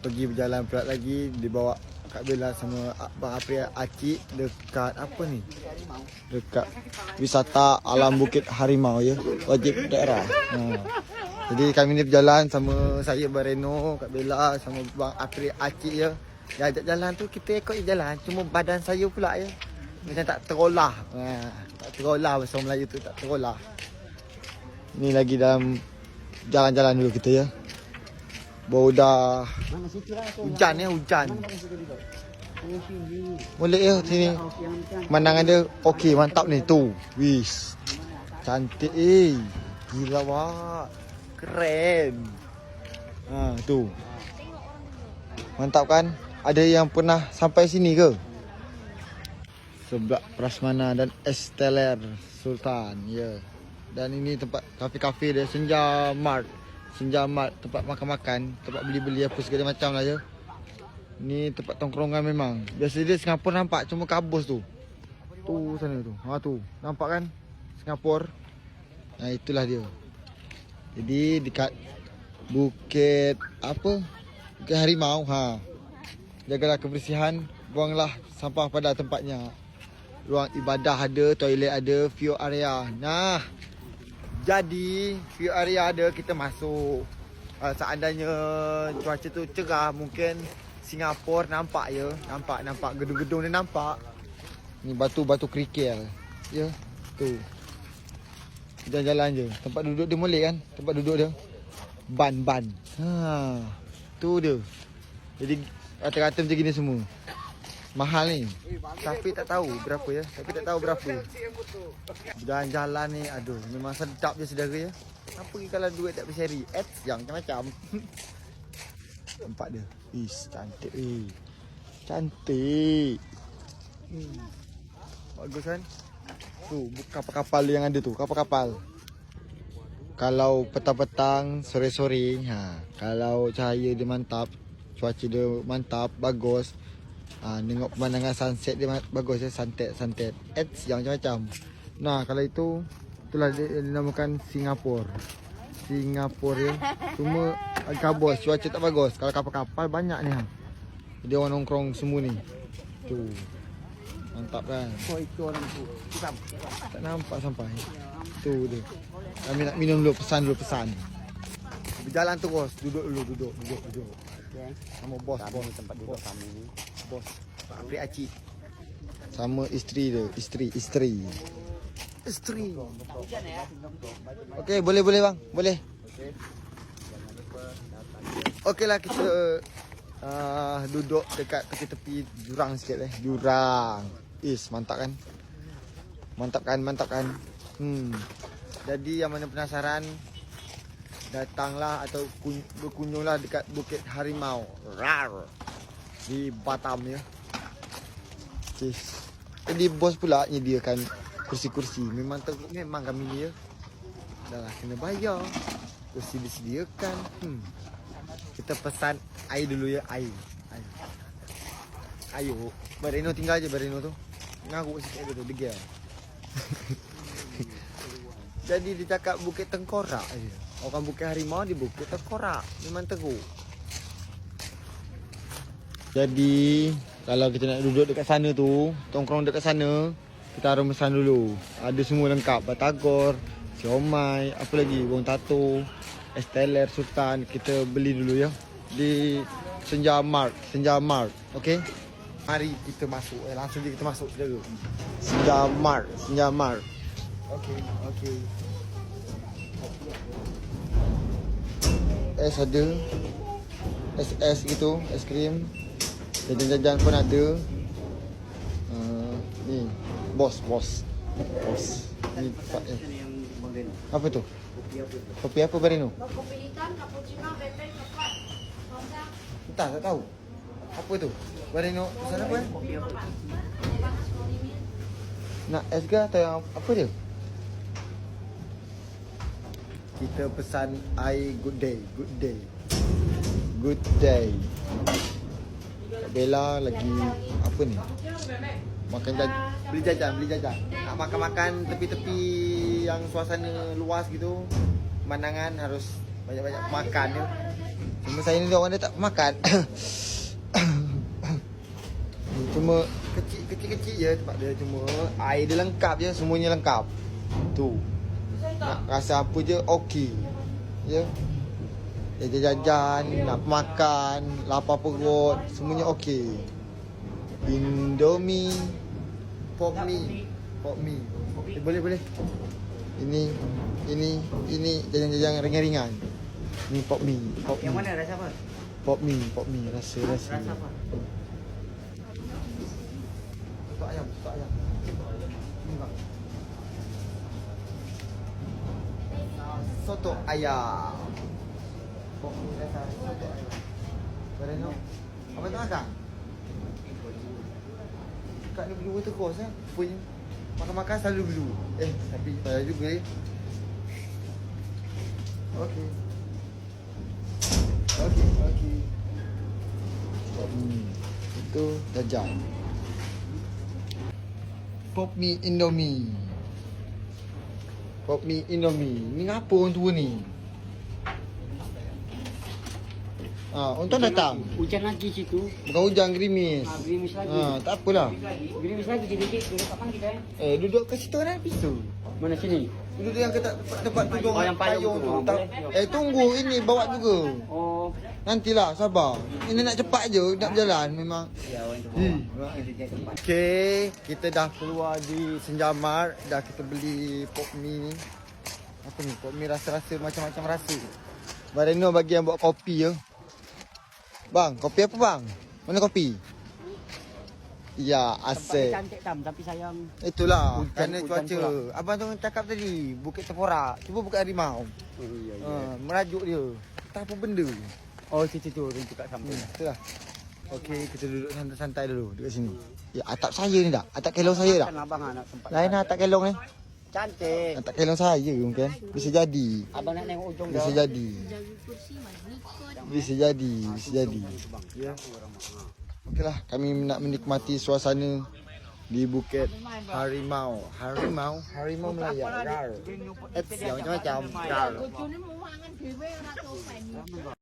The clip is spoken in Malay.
pergi berjalan pula lagi, dibawa Kak Bella sama Abang April Acik dekat apa ni? Dekat wisata alam Bukit Harimau ya, wajib daerah. Jadi kami ni berjalan sama saya Bareno, Kak Bella sama Abang April Acik ya. Dia ajak jalan tu kita ikut jalan, cuma badan saya pula ya macam tak terolah. Tak terolah bahasa Melayu tu, tak terolah. Ni lagi dalam jalan-jalan dulu kita ya. Baru dah hujan ya, hujan. Boleh ya sini. Pemandangan dia okey, mantap ni tu. Wish. Cantik gila wah. Keren. Tu. Mantap kan? Ada yang pernah sampai sini ke? Sebelah Prasmana dan Esteller Sultan ya. Dan ini tempat kafe-kafe dia, Senja Mart. Senja Mart, tempat makan-makan, tempat beli-beli apa segala macam lah ya. Ni tempat tongkrongan memang. Biasa dia Singapura nampak, cuma kabus tu. Tu sana tu. Tu. Nampak kan? Singapura. Itulah dia. Jadi dekat Bukit apa? Bukit Harimau. Jagalah kebersihan, buanglah sampah pada tempatnya. Ruang ibadah ada, toilet ada, view area. Jadi view area ada, kita masuk. Seandainya cuaca tu cerah, mungkin Singapura nampak ya. Nampak gedung-gedung dia nampak. Ni batu-batu kerikil. Ya, tu. Jalan-jalan je. Tempat duduk dia molek kan? Tempat duduk dia. Ban. Tu dia. Jadi rata-rata macam gini semua. Mahal ni. Tapi tak tahu berapa ya. Jalan-jalan ni aduh memang sedap je saudara ya. Apa pergi kalau duit tak berseri. Yang macam-macam. Nampak dia. Cantik Cantik. Bagus kan? Tu kapal-kapal yang ada tu, kapal-kapal. Kalau petang-petang, sore-sore, kalau cahaya dia mantap, cuaca dia mantap, bagus. Tengok pemandangan sunset dia bagus ya, sunset. Yang macam-macam. Kalau itulah dia dinamakan Singapura ya. Cuma kabus, cuaca tak bagus. Kalau kapal-kapal banyak ni Dia orang nongkrong semua ni. Tu. Mantap kan? Itu orang tu. Tak nampak sampai. Tu dia. Kami nak minum dulu, pesan. Berjalan terus, duduk dulu. Okay. Sama bos. Tempat duduk kami ni. Bos Pak Apri Acik sama isteri dia, isteri. Okey, boleh bang, boleh. Okey lah, kita duduk dekat tepi jurang sikit jurang. Mantap kan? Jadi yang mana penasaran, datanglah atau berkunjunglah dekat Bukit Harimau di Batam ya. Jadi bos pula nyediakan kursi-kursi. Memang kami ni ya. Dah kena bayar. Kursi disediakan. Kita pesan air dulu ya, air. Ayo, Bareno tinggal je tu. Ngaruk sikit dia tu, degil. Jadi dia cakap Bukit Tengkorak je. Orang Bukit Harimau di Bukit Tengkorak. Memang teruk. Jadi kalau kita nak duduk dekat sana tu, tongkrong dekat sana, kita harus pesan dulu. Ada semua lengkap, batagor, siomay, apa lagi, wong tato, Esteller Sultan. Kita beli dulu ya di Senja Mart. Okey. Mari kita masuk. Langsung je kita masuk saudara. Senja Mart. Okey. Es ada. Es gitu, es krim. Jajan-jajan pun ada. Ni bos. Ni tempat apa tu? Kopi apa Bareno? Kopi hitam, cappuccino, bebek, coklat, rongga. Tak tahu. Apa tu? Bareno pesan apa Nak es ke atau yang apa dia? Kita pesan air good day. Bella lagi apa ni? Beli jajan. Nak makan-makan tepi-tepi yang suasana luas gitu. Pemandangan harus banyak-banyak makan ya. Cuma saya ni orang dia tak makan. Cuma kecil-kecil je tempat dia. Cuma air dia lengkap je. Semuanya lengkap. Tu. Nak rasa apa je okey. Ya. Jajan-jajan, nak makan, lapar perut, semuanya okey. Indomie, pop mie. Boleh. Ini jajan-jajan ringan-ringan. Ni pop mie. Yang mana rasa apa? Pop mie, rasa. Rasa apa? Soto ayam. Ni bang. Soto ayam. Pop mie rasa soto ayam. Bareno. Apa tu makan? Kat ni blue watercourse punya. Makan-makan selalu blue. Tapi saya juga Okey. Itu jajan. Pop mie Indomie. Ni ngapa orang tua ni? Untung datang. Hujan lagi situ. Bukan hujan, gerimis. Gerimis lagi. Tak apalah. Gerimis lagi dikit. Duduk kat mana kita Duduk kat situ kan pisu. Mana sini? Duduk yang tempat duduk yang payung tu. Tunggu ini bawa juga. Oh. Nantilah, sabar. Ini nak cepat je, nak berjalan memang. Ya, Okey, kita dah keluar di Senjamar. Dah kita beli pop mie ni. Apa ni? Pop mie rasa-rasa macam-macam rasa. Bareno bagi yang buat kopi je. Bang, kopi apa bang? Mana kopi? Ya, asyik. Cantik tam tapi sayang. Itulah, Hujan- kerana hujan cuaca. pula. Abang tu cakap tadi, Bukit Tengkorak. Cuba buka harimau. Ya. Merajuk dia. Tak apa benda. Oh, situ orang cakap sampai. Itulah. Okey, kita duduk santai-santai dulu dekat sini. Ya, atap saya ni tak? Atap kelong saya tak? Kan abang nak tempat. Lain lah atap kelong ni. Cantik. Atap kelong saya mungkin. Bisa jadi. Abang nak tengok ujung Bisa dah. jadi. Bisa jadi. Ya. Okeylah, kami nak menikmati suasana di Bukit Harimau. Harimau Melaya. Rar. Macam-macam. Rar.